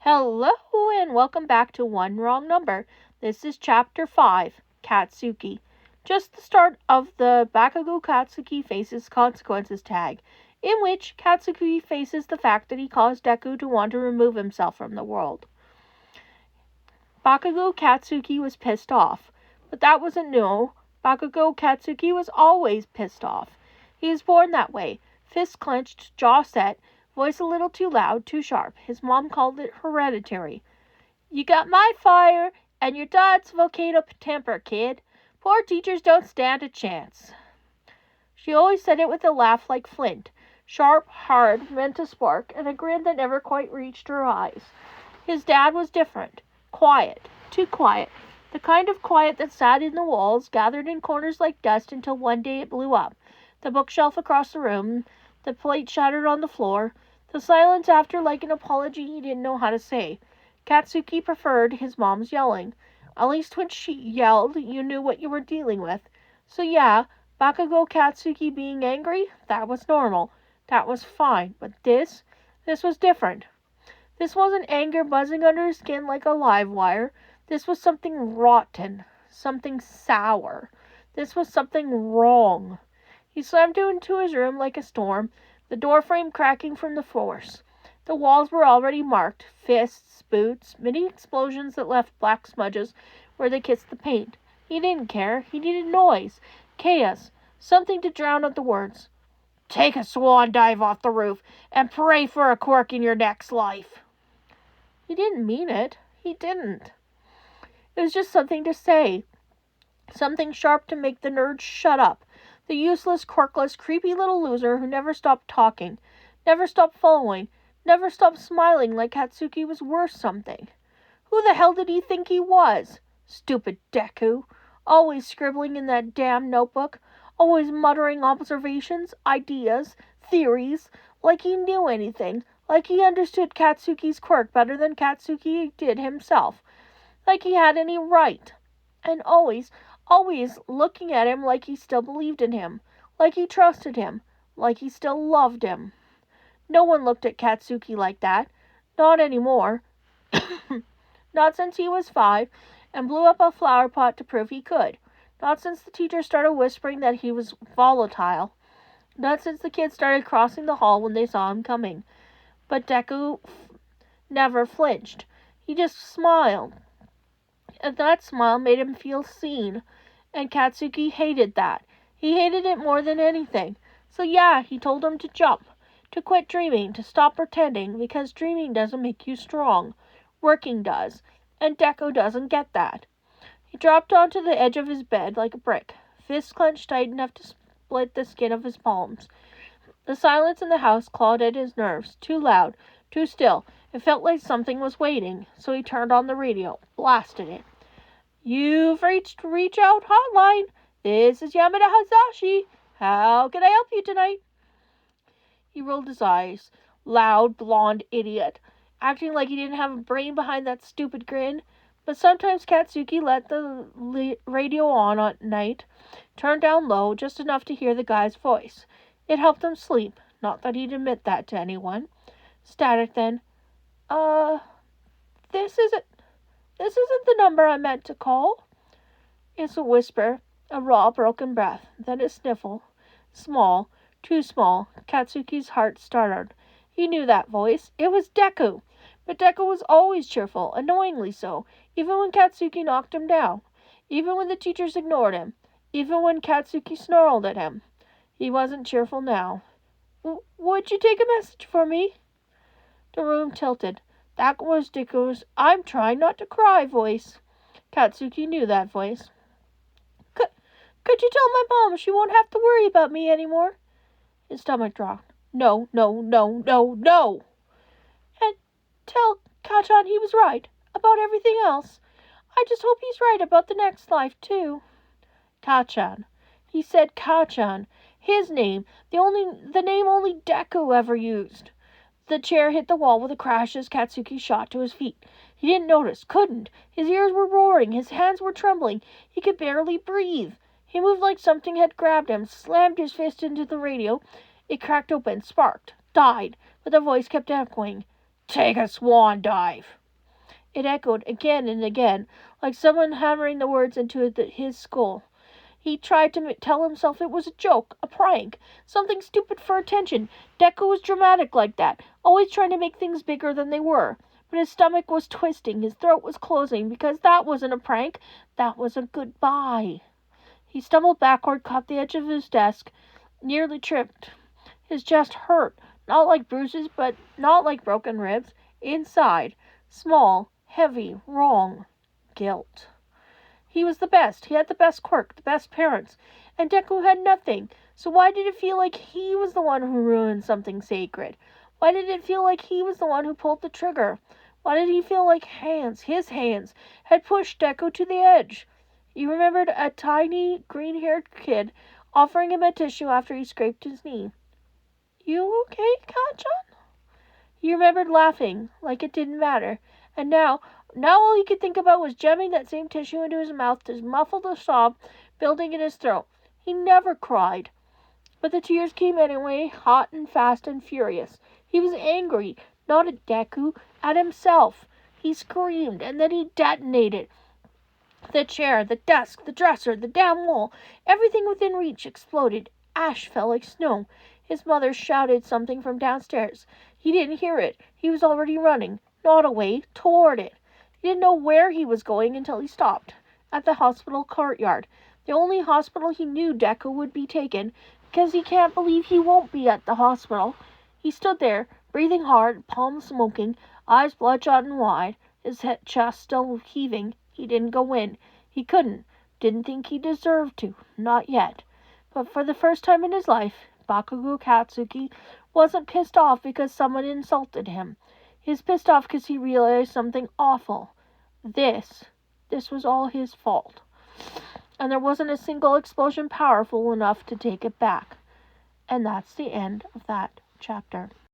Hello and welcome back to One Wrong Number. This is Chapter 5, Katsuki. Just the start of the Bakugo Katsuki Faces Consequences tag, in which Katsuki faces the fact that he caused Deku to want to remove himself from the world. Bakugo Katsuki was pissed off, but that wasn't new. Bakugo Katsuki was always pissed off. He was born that way, fist clenched, jaw set, voice a little too loud, too sharp. His mom called it hereditary. You got my fire and your dad's volcano temper, kid. Poor teachers don't stand a chance. She always said it with a laugh like flint, sharp, hard, meant to spark, and a grin that never quite reached her eyes. His dad was different. Quiet. Too quiet. The kind of quiet that sat in the walls, gathered in corners like dust until one day it blew up. The bookshelf across the room, the plate shattered on the floor, the silence after like an apology he didn't know how to say. Katsuki preferred his mom's yelling. At least when she yelled, you knew what you were dealing with. So yeah, Bakugo Katsuki being angry, that was normal. That was fine. But this was different. This wasn't anger buzzing under his skin like a live wire. This was something rotten. Something sour. This was something wrong. He slammed into his room like a storm, the door frame cracking from the force. The walls were already marked. Fists, boots, many explosions that left black smudges where they kissed the paint. He didn't care. He needed noise. Chaos. Something to drown out the words. Take a swan dive off the roof and pray for a quirk in your next life. He didn't mean it. He didn't. It was just something to say. Something sharp to make the nerd shut up. The useless, quirkless, creepy little loser who never stopped talking, never stopped following, never stopped smiling like Katsuki was worth something. Who the hell did he think he was? Stupid Deku. Always scribbling in that damn notebook. Always muttering observations, ideas, theories, like he knew anything. Like he understood Katsuki's quirk better than Katsuki did himself. Like he had any right. And always looking at him like he still believed in him. Like he trusted him. Like he still loved him. No one looked at Katsuki like that. Not anymore. Not since he was 5 and blew up a flower pot to prove he could. Not since the teacher started whispering that he was volatile. Not since the kids started crossing the hall when they saw him coming. But Deku never flinched. He just smiled. And that smile made him feel seen. And Katsuki hated that. He hated it more than anything. So yeah, he told him to jump. To quit dreaming. To stop pretending. Because dreaming doesn't make you strong. Working does. And Deku doesn't get that. He dropped onto the edge of his bed like a brick. Fists clenched tight enough to split the skin of his palms. The silence in the house clawed at his nerves. Too loud. Too still. It felt like something was waiting. So he turned on the radio. Blasted it. You've reached Reach Out Hotline. This is Yamada Hasashi. How can I help you tonight? He rolled his eyes. Loud, blonde idiot. Acting like he didn't have a brain behind that stupid grin. But sometimes Katsuki let the radio on at night, turned down low, just enough to hear the guy's voice. It helped him sleep. Not that he'd admit that to anyone. Static then. This isn't the number I meant to call. It's a whisper, a raw, broken breath, then a sniffle. Small, too small. Katsuki's heart started. He knew that voice. It was Deku. But Deku was always cheerful, annoyingly so, even when Katsuki knocked him down. Even when the teachers ignored him. Even when Katsuki snarled at him. He wasn't cheerful now. Would you take a message for me? The room tilted. That was Deku's I'm trying not to cry voice. Katsuki knew that voice. Could you tell my mom she won't have to worry about me anymore? His stomach dropped. No. And tell Kachan he was right about everything else. I just hope he's right about the next life, too. Kachan. He said Kachan. His name. The name only Deku ever used. The chair hit the wall with a crash as Katsuki shot to his feet. He didn't notice, couldn't. His ears were roaring, his hands were trembling. He could barely breathe. He moved like something had grabbed him, slammed his fist into the radio. It cracked open, sparked, died, but the voice kept echoing. Take a swan dive. It echoed again and again, like someone hammering the words into his skull. He tried to tell himself it was a joke, a prank, something stupid for attention. Deku was dramatic like that, always trying to make things bigger than they were. But his stomach was twisting, his throat was closing, because that wasn't a prank, that was a goodbye. He stumbled backward, caught the edge of his desk, nearly tripped. His chest hurt, not like bruises, but not like broken ribs. Inside, small, heavy, wrong, guilt. He was the best. He had the best quirk, the best parents. And Deku had nothing. So why did it feel like he was the one who ruined something sacred? Why did it feel like he was the one who pulled the trigger? Why did he feel like his hands, had pushed Deku to the edge? He remembered a tiny, green-haired kid offering him a tissue after he scraped his knee. You okay, Kacchan? He remembered laughing, like it didn't matter. And now all he could think about was jamming that same tissue into his mouth to muffle the sob building in his throat. He never cried. But the tears came anyway, hot and fast and furious. He was angry, not at Deku, at himself. He screamed, and then he detonated. The chair, the desk, the dresser, the damn wall, everything within reach exploded. Ash fell like snow. His mother shouted something from downstairs. He didn't hear it. He was already running, not away, toward it. He didn't know where he was going until he stopped. At the hospital courtyard. The only hospital he knew Deku would be taken, because he can't believe he won't be at the hospital. He stood there, breathing hard, palms smoking, eyes bloodshot and wide, his chest still heaving. He didn't go in. He couldn't. Didn't think he deserved to. Not yet. But for the first time in his life, Bakugo Katsuki wasn't pissed off because someone insulted him. He was pissed off because he realized something awful. This was all his fault. And there wasn't a single explosion powerful enough to take it back. And that's the end of that chapter.